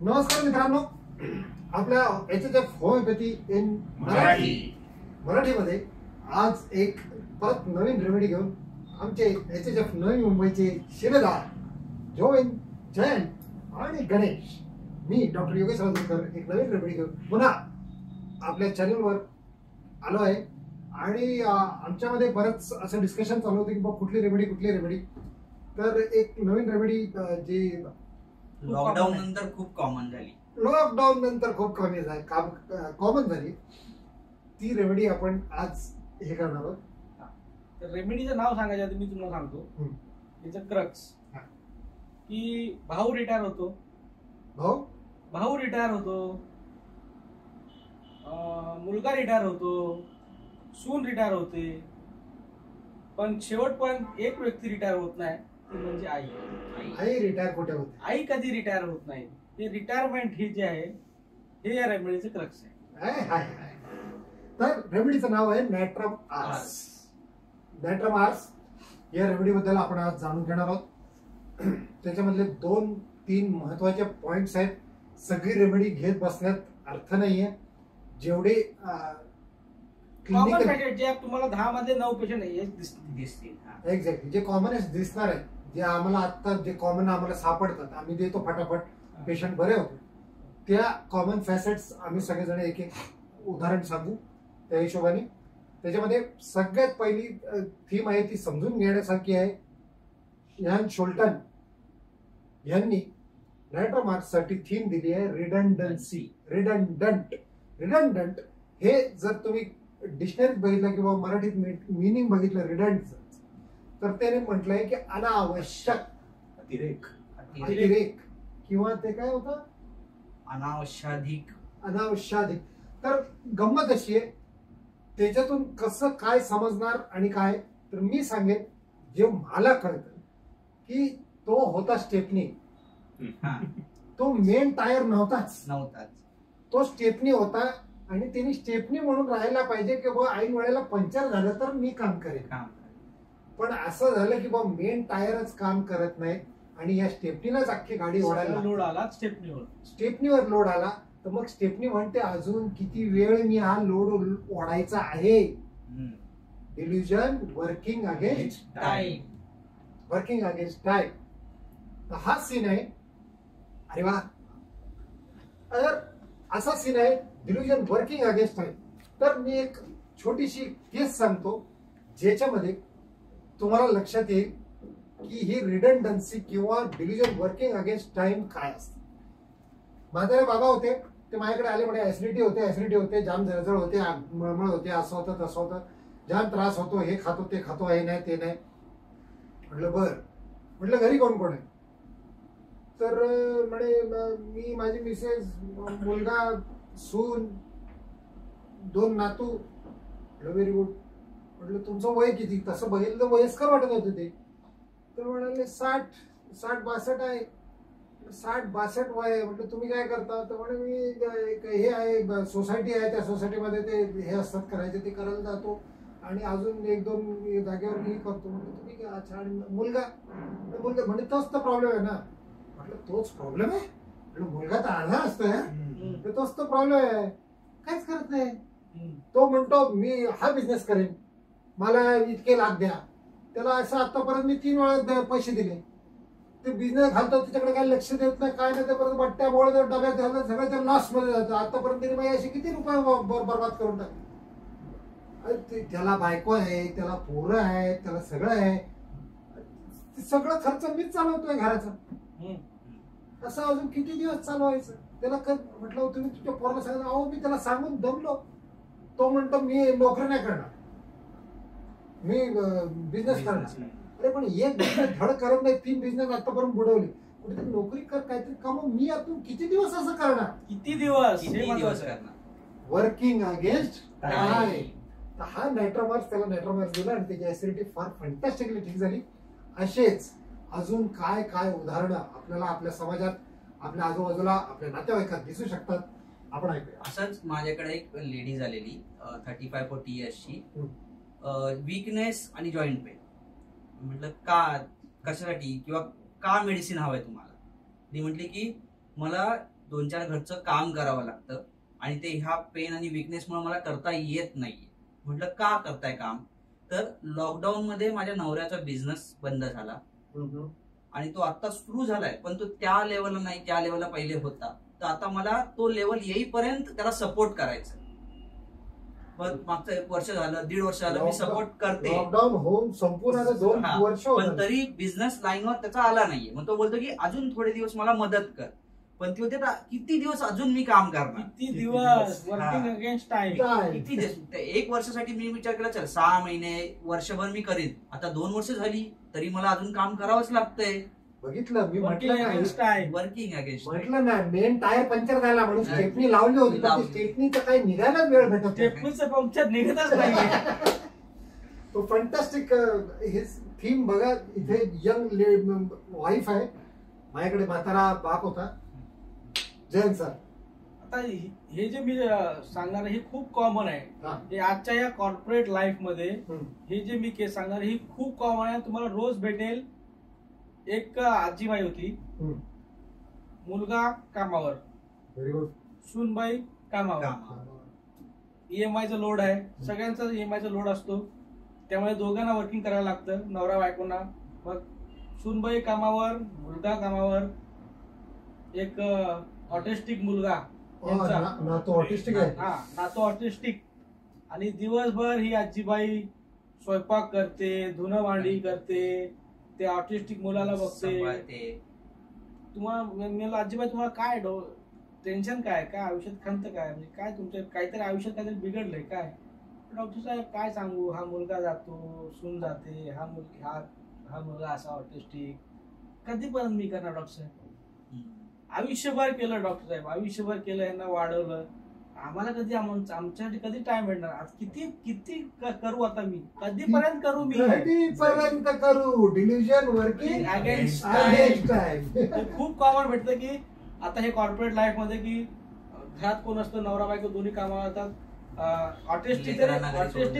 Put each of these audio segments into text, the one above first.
नमस्कार मित्रांनो, आपल्या HHF होमिओपॅथी इन मराठीमध्ये आज एक परत नवीन रेमेडी घेऊन आमचे HHF नवी मुंबईचे शिलेदार जयंत आणि गणेश, मी डॉक्टर योगेश राजूरकर एक नवीन रेमेडी घेऊन पुन्हा आपल्या चॅनलवर आलो आहे. आणि आमच्यामध्ये बरंच असं डिस्कशन चालू होतं की बाबा कुठली रेमेडी. तर एक नवीन रेमेडी जी लॉकडाऊन नंतर खूप कॉमन झाली, ती रेमेडी आपण आज हे करणार आहोत. तर रेमेडीचं नाव सांगायचं आधी मी तुम्हाला सांगतो. त्याचं क्रक्स की भाऊ रिटायर होतो, मुलगा रिटायर होतो, सून रिटायर होते, पण शेवटपर्यंत एक व्यक्ती रिटायर होत नाही, ती म्हणजे आई रिटायर कुठे होते? आई कधी रिटायर होत नाही. हे रिटायरमेंट ही जे आहे हे या रेमेडीचं क्रक्स आहे. तर रेमेडीचं नाव आहे नॅट्रम आर्स. या रेमेडी बद्दल आपण आज जाणून घेणार आहोत. त्याच्यामधले 2-3 महत्वाचे पॉइंट्स आहेत. सगळी रेमेडी घेत बसण्यात अर्थ नाहीये. जेवढे कॉमन फॅक्ट जे तुम्हाला 10 मध्ये 9 पेशंट दिसतील. एक्झॅक्टली जे कॉमनेस्ट दिसणार आहे, जे आम्हाला आता जे कॉमन आम्हाला सापडतात, आम्ही देतो फटाफट पेशंट बरे होते, त्या कॉमन फॅसेट्स आम्ही सगळेजण एक एक उदाहरण सांगू त्या हिशोबाने. त्याच्यामध्ये सगळ्यात पहिली थीम आहे ती समजून घेण्यासारखी आहे. यान शोल्टन यांनी नॅट्रम आर्ससाठी थीम दिली आहे रिडंडन्सी. रिडंडंट हे जर तुम्ही डिक्शनरीत बघितलं किंवा मराठीत मिनिंग बघितलं रिडंट, तर त्याने म्हटलंय की अनावश्यक अतिरेक किंवा ते काय होतं अनावश्याधिक. तर गंमत अशी आहे, त्याच्यातून कसं काय समजणार आणि काय, तर मी सांगेन जे मला कळतं की तो होता स्टेपनी. तो मेन टायर नव्हताच, तो स्टेपनी होता. आणि त्यांनी स्टेपनी म्हणून राहायला पाहिजे की बाबा ऐन वेळेला पंक्चर झालं तर मी काम करेन. पण असं झालं की बाबा मेन टायरच काम करत नाही आणि या स्टेपनीलाच अख्खी गाडी ओढायला लोड आला. स्टेपनीवर लोड आला. तर मग स्टेपनी म्हणते अजून किती वेळ मी हा लोड ओढायचा आहे. Delusion working against time. तर हा सीन आहे. अरे वा, असा सीन आहे डिल्युजन वर्किंग अगेन्स्ट टाइम. तर मी एक छोटीशी केस सांगतो ज्याच्यामध्ये तुम्हाला लक्षात येईल की ही रिडंडन्सी किंवा डिल्युजन वर्किंग अगेन्स्ट टाइम काय असते. माझे बाबा होते, ते माझ्याकडे आले, म्हणे ऍसिडिटी होते, जाम जळजळ होते, मळमळ होते, असं होतं तसं होतं, जाम त्रास होतो, हे खातो ते खातो, हे नाही ते नाही. म्हटलं घरी कोण कोण आहे? तर म्हणे मी, माझी मिसेस, मुलगा, सून, 2 नातू. Very good. म्हटलं तुमचं वय किती? तसं बघितलं तर वयस्कर वाटत होते ते. तर म्हणाले 60-62 आहे. 60-62 वय आहे. म्हटलं तुम्ही काय करता? तर म्हणे मी हे आहे, सोसायटी आहे, त्या सोसायटीमध्ये ते हे असतात करायचे, ते करायला जातो आणि अजून 1-2 जागेवर मी करतो. म्हटलं तुम्ही काय? अच्छा. आणि मुलगा म्हणजे तोच तर प्रॉब्लेम आहे ना. म्हटलं तोच प्रॉब्लेम आहे? मुलगा तर आधार असतोय, तोच तो प्रॉब्लेम आहे, काहीच करत नाही. तो म्हणतो मी हा बिझनेस करेन, मला इतके लाख द्या. त्याला असं आतापर्यंत मी 3 वेळा पैसे दिले. ते बिझनेस घालतो, त्याच्याकडे काही लक्ष देत नाही, काय नाही. त्यापर्यंत बट्ट्यामुळे डब्यात घालतात, सगळं त्या लॉस मध्ये जातं. आतापर्यंत त्यांनी असे किती रुपये बरबाद करून टाकले. त्याला बायको आहे, त्याला पोरं आहे, त्याला सगळं आहे, सगळं खर्च मीच चालवतोय घराचा. असं अजून किती दिवस चालवायचं? त्याला म्हटलं तुम्ही तुमच्या पोराला सांगा. अहो मी त्याला सांगून दमलो. तो म्हणतो मी नोकरी नाही करणार, मी बिझनेस करणार. अरे पण एक बिझनेस धड करत नाही, 3 बिझनेस आतापर्यंत बुडवले. कुठेतरी नोकरी कर, काहीतरी कमव. मी यातून किती दिवस असं करणार? किती दिवस करणार? Working against time. तर हा नॅट्रम आर्स, त्याला नॅट्रम आर्स दिला आणि त्याची ऍसिडिटी फार फंटॅस्टिकली ठीक झाली. असेच अजून काय काय उदाहरणं आपल्याला आपल्या समाजात, आपल्या आजूबाजूला, आपल्या नातेवाईकात दिसू शकतात. आपण ऐकूया. असंच माझ्याकडे एक लेडी झालेली 35-40 इयर्सची, वीकनेस आणि जॉईंट पेन. म्हटलं कशासाठी किंवा का मेडिसिन हवंय तुम्हाला? ती म्हटली की मला 2-4 घरचं काम करावं लागतं आणि ते ह्या पेन आणि विकनेसमुळे मला करता येत नाहीये. म्हटलं का करताय काम, तर लॉकडाऊन मध्ये माझ्या नवऱ्याचा बिझनेस बंद झाला आणि तो आता सुरू झालाय, पण तो त्या लेवलला नाही ज्या लेवलला पहिले होता. तर आता मला तो लेवल येईपर्यंत त्याला सपोर्ट करायचं. पण मागचं 1 वर्ष झालं, 1.5 वर्ष झालं मी सपोर्ट करते, लॉकडाऊन होऊन संपूर्ण आता 2 वर्ष पण तरी बिझनेस लाईनवर त्याचा आला नाहीये. मग तो बोलतो की अजून थोडे दिवस मला मदत कर. पण ती होते किती दिवस अजून मी काम करणार, किती दिवस वर्किंग अगेन्स्ट टाइम, किती दिवस. 1 वर्षासाठी मी विचार केला चल 6 महिने वर्षभर मी करीन. आता 2 वर्ष झाली तरी मला अजून काम करावंच लागतंय. बघितलं मी वर्किंग म्हटलं अगेन्स्ट टाइम. वर्किंग अगेन्स्ट म्हटलं ना, मेन टायर पंक्चर झाला म्हणून स्टेपनी लावली होती, पण स्टेपनीचं काही निघायलाच वेळ भेटत नाही. स्टेपनीचं पंक्चर निघतच नाहीये. तो फंटास्टिक हिज थीम बघा. इथे यंग वाईफ आहे, माझ्याकडे म्हातारा बाप होता. जयंत सर, आता हे जे मी सांगणार हे खूप कॉमन आहे. हे आजच्या या कॉर्पोरेट लाईफ मध्ये हे जे मी केस सांगणार ही खूप कॉमन आहे. तुम्हाला रोज भेटेल. एक आजीबाई होती, मुलगा कामावर, व्हेरी गुड, सूनबाई कामावर. EMI लोड आहे, सगळ्यांचा EMI लोड असतो, त्यामुळे दोघांना वर्किंग करायला लागतं, नवरा बायकोंना. मग सूनबाई कामावर, मुलगा कामावर, एक ऑटिस्टिक मुलगा, नातू ऑटिस्टिक आहे. हा, नातू ऑटिस्टिक. आणि दिवसभर ही आजीबाई स्वयंपाक करते, धुणं भांडी करते, ते ऑटिस्टिक मुलाला बघते. तुम्हाला आजीबाई तुम्हाला काय टेन्शन काय आयुष्यात खंत काय, म्हणजे काय तुमच्या काहीतरी आयुष्यात काहीतरी बिघडलंय काय. डॉक्टर साहेब काय सांगू, हा मुलगा जातो, सून जाते, हा मुलगा असा ऑटिस्टिक, कधीपर्यंत मी करणार डॉक्टर साहेब. आयुष्यभर केलं डॉक्टर साहेब, आयुष्यभर केलं, यांना वाढवलं. आम्हाला कधी आमच्यासाठी कधी टाइम भेटणार, किती करू आता मी, कधीपर्यंत करू मी, कधीपर्यंत करू. Delusion working against time. खूप कॉमन भेटतं की आता हे कॉर्पोरेट लाईफ मध्ये की घरात कोण असतं, नवरा बायको दोन्ही कामावर जातात. ऑटिस्टिक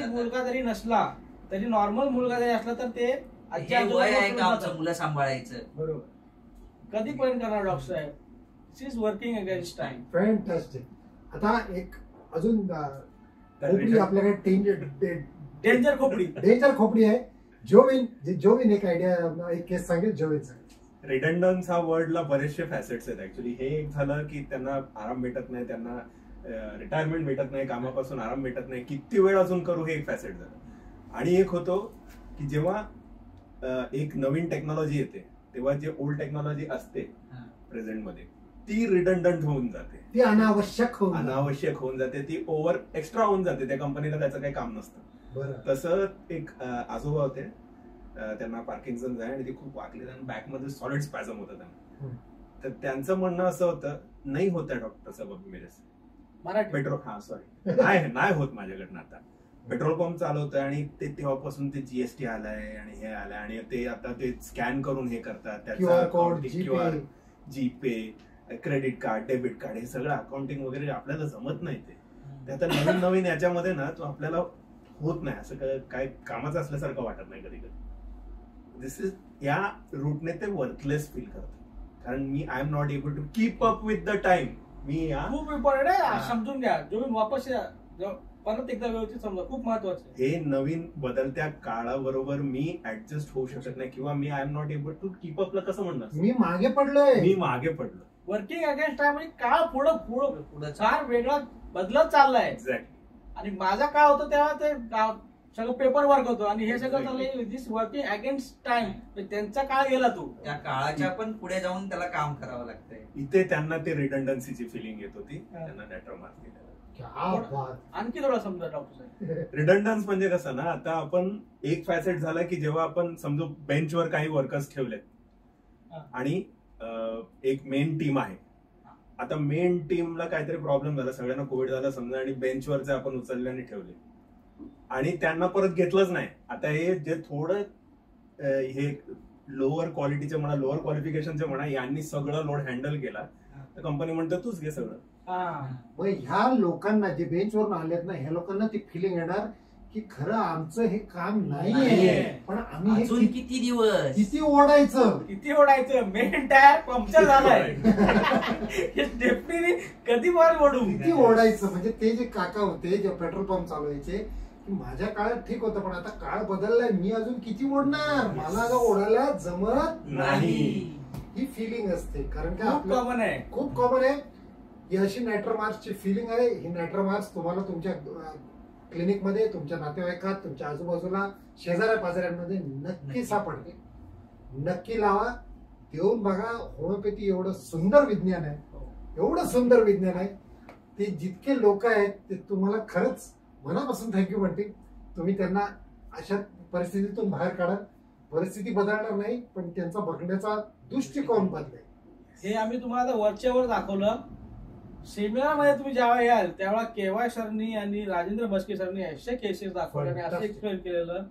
मुलगा जरी नसला तरी नॉर्मल मुलगा जरी असला तर ते मुलं सांभाळायचं. बरोबर. कधीपर्यंत करणार डॉक्टर साहेब. This is working against time. Fantastic. आता एक अजून खोपडी आपल्याकडे, डेंजर खोपडी आहे. जोविन एक आयडिया, एक केस सांगेल. जोविन सांगेल. रिडंडन्स हा वर्डला बरेचसे फॅसेट्स आहेत ऍक्च्युली. हे एक झालं की त्यांना आराम भेटत नाही, त्यांना रिटायरमेंट भेटत नाही, कामापासून आराम भेटत नाही, किती वेळ अजून करू, हे एक फॅसेट झालं. आणि एक होतो की जेव्हा एक नवीन टेक्नॉलॉजी येते तेव्हा जे ओल्ड टेक्नॉलॉजी असते प्रेझेंट मध्ये ती रिडंडंट होऊन जाते, ती अनावश्यक होऊन जाते, ती ओव्हर एक्स्ट्रा होऊन जाते. त्या कंपनीला त्याचं काही काम नसतं. तसं एक आजोबा होते, त्यांना पार्किन्सन्स आहे आणि ते खूप वाकले आणि बॅकमध्ये सॉलिड स्पॅझम होतं त्यांना. तर त्यांचं म्हणणं असं होतं, नाही होतं डॉक्टर साहेब मेरे पेट्रोल, नाही होत माझ्याकडनं. आता पेट्रोल पंप चालवतोय आणि ते तेव्हापासून ते GST आलाय आणि हे आलंय आणि ते आता ते स्कॅन करून हे करतात, त्याचा GPay, credit card, debit card, हे सगळं अकाउंटिंग वगैरे आपल्याला जमत नाही. ते आता नवीन याच्यामध्ये ना तो आपल्याला होत नाही, असं काय कामाचं असल्यासारखं वाटत नाही कधी कधी. दिस इज, या रूटने ते वर्कलेस फील करतात, कारण मी I am not able to keep up with the time. मी खूप इम्पॉर्टंट आहे, समजून घ्या. जो वापस परत एकदा व्यवस्थित समजा, खूप महत्वाचं. हे नवीन बदलत्या काळाबरोबर मी ऍडजस्ट होऊ शकत नाही, किंवा मी I am not able to keep अपला कसं म्हणणार, मी मागे पडलो. वर्किंग अगेन्स्ट टाइम म्हणजे काळ पुढं फार वेगळा बदलत चाललाय. एक्झॅक्टली. आणि माझा काळ होतो तेव्हा ते सगळं पेपर वर्क होतो आणि हे सगळं चाललंय दिस वर्किंग अगेन्स्ट टाइम. त्यांचा काळ गेला, तो त्या काळाच्या पण पुढे जाऊन त्याला काम करावं लागतंय. इथे त्यांना ते रिडंडन्सीची फिलिंग येत होती, त्यांना डॅटर मार्क केलेला. आणखी थोडा समजा डॉक्टर साहेब. रिडंडन्स म्हणजे कसं ना, आता आपण एक फॅसेट झाला की जेव्हा आपण समजू बेंचवर काही वर्कर्स ठेवलेत आणि एक मेन टीम आहे. आता मेन टीमला काहीतरी प्रॉब्लेम झाला, सगळ्यांना कोविड झाला समजा, आणि बेंचवरचे आपण उचलले आणि ठेवले आणि त्यांना परत घेतलंच नाही. आता हे जे थोडं हे लोअर क्वालिटीचे म्हणा, लोअर क्वालिफिकेशनचे म्हणा, यांनी सगळं लोड हँडल केला, तर कंपनी म्हणते तूच घे सगळं. मग ह्या लोकांना जे बेंचवरून आलेत ना, ह्या लोकांना ती फिलिंग येणार की खरं आमचं हे काम नाहीये, पण आम्ही हे अजून किती दिवस किती ओढायचं मेन टायर पंक्चर झालाय डेफिनेटली कधी माल ओढू किती ओढायचं. म्हणजे ते जे काका होते जे पेट्रोल पंप चालवायचे की माझ्या काळात ठीक होतं, पण आता काळ बदललाय, मी अजून किती ओढणार, मला आता ओढायला जमत नाही. ही फिलिंग असते. कारण की खूप कॉमन आहे, खूप कॉमन आहे. ही अशी नायट्रो मार्सची फिलिंग आहे. ही नायट्रो मार्स तुम्हाला तुमच्या क्लिनिक मध्ये, तुमच्या नातेवाईकात, तुमच्या आजूबाजूला, शेजाऱ्या पाजाऱ्यांमध्ये नक्की सापडते. नक्की लावा, देऊन बघा. होमिओपॅथी एवढं सुंदर विज्ञान आहे, एवढं सुंदर विज्ञान आहे. ते जितके लोक आहेत ते तुम्हाला खरंच मनापासून थँक्यू म्हणतील. तुम्ही त्यांना अशा परिस्थितीतून बाहेर काढा. परिस्थिती बदलणार नाही, पण त्यांचा बघण्याचा दृष्टिकोन बदलेल. हे आम्ही तुम्हाला आता वरच्यावर दाखवलं. सेमिनार मध्ये तुम्ही जेव्हा याल त्यावेळेला केवाय सरनी आणि राजेंद्र बसके सरनी असे केसेस दाखवले आणि असं एक्सप्लेन केलेलं.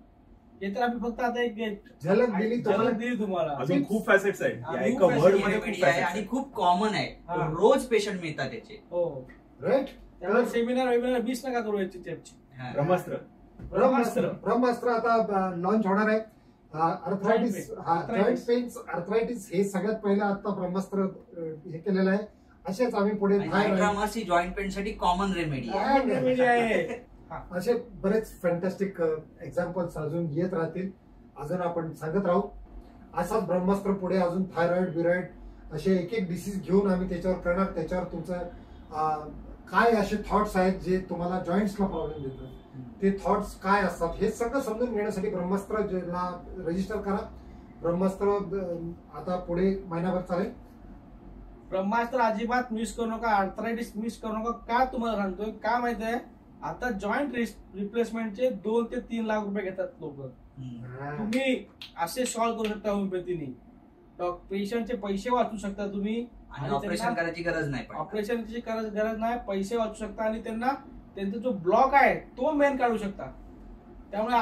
हे तर आम्ही फक्त आता एक झलक दिली तुम्हाला. अजून खूप फॅसेट्स आहेत या एका खूप वर्ड facets मध्ये, खूप आहे facets आणि आहेत. खूप कॉमन आहे. हा. रोज पेशंट मिळतात त्याचे. हो राईट. त्यामुळे सेमिनार वेबिनार मिस नका करू याची टेपची. हा. ब्रह्मास्त्र ब्रह्मास्त्र आता लॉन्च होणार आहे. अर्थरायटिस, जॉईंट पेन्स, अर्थरायटिस हे सगळ्यात पहिलं आता ब्रह्मास्त्र हे केलेलं आहे. असेच आम्ही पुढे नायट्रामास ही जॉईंट पेन साठी कॉमन रेमेडी आहे. असे बरेच फॅन्टॅस्टिक एक्झाम्पल्स अजून येत राहतील. अजून आपण सांगत राहू. असाच ब्रह्मास्त्र पुढे अजून थायरॉइड बिरॉइड असे एक एक डिसीज घेऊन आम्ही त्याच्यावर करणार. त्याच्यावर तुमचं काय असे थॉट्स आहेत जे तुम्हाला जॉईंट्सला प्रॉब्लेम देतात, ते थॉट्स काय असतात हे सगळं समजून घेण्यासाठी ब्रह्मास्त्र रजिस्टर करा. ब्रह्मास्त्र आता पुढे महिनाभर चालेल. ब्रह्मास्त्र अजिबात मिस करू नका. आर्थरायटिस मिस करू नका. का तुम्हाला सांगतोय, का माहिती आहे, आता जॉईंट रिप्लेसमेंटचे 2 ते 3 लाख रुपये घेतात लोक. तुम्ही असे सॉल्व्ह करू शकता होमिओपॅथीने. पेशंटचे पैसे वाचू शकता तुम्ही आणि ऑपरेशन करायची गरज नाही. ऑपरेशनची गरज नाही, पैसे वाचू शकता आणि त्यांना त्यांचा जो ब्लॉक आहे तो मेन काढू शकता. त्यामुळे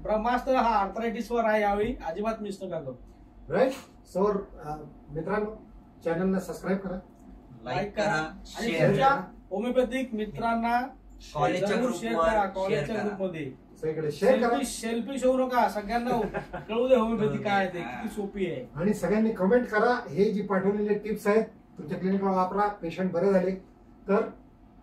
ब्रह्मास्त्र हा आर्थरायटिस वर आहे यावेळी. अजिबात मिस नका करू. राईट. सो मित्रांनो, चॅनलला सबस्क्राईब करा, लाईक करा, आणि शेअर तुमच्या करा. होमिओपॅथिक मित्रांना कॉलेजच्या शेअर करा. ग्रुपवर कॉलेजच्या शेअर करा. ग्रुपमध्ये सगळीकडे शेअर करा. सेल्फी होऊ नका. सगळ्यांना कळू दे होमिओपॅथी काय आहे ते, किती सोपी आहे. आणि सगळ्यांनी कमेंट करा. हे जी पाठवलेले टिप्स आहेत तुमच्या क्लिनिकला वापरा. पेशंट बरे झाले तर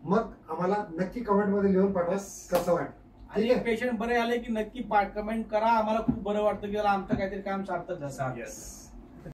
मग आम्हाला नक्की कमेंट मध्ये लिहून पाठवा कसं वाटतं. आणि पेशंट बरे आले की नक्की कमेंट करा. आम्हाला खूप बरं वाटतं की आमचं काहीतरी काम सार्थक झालं. Yes.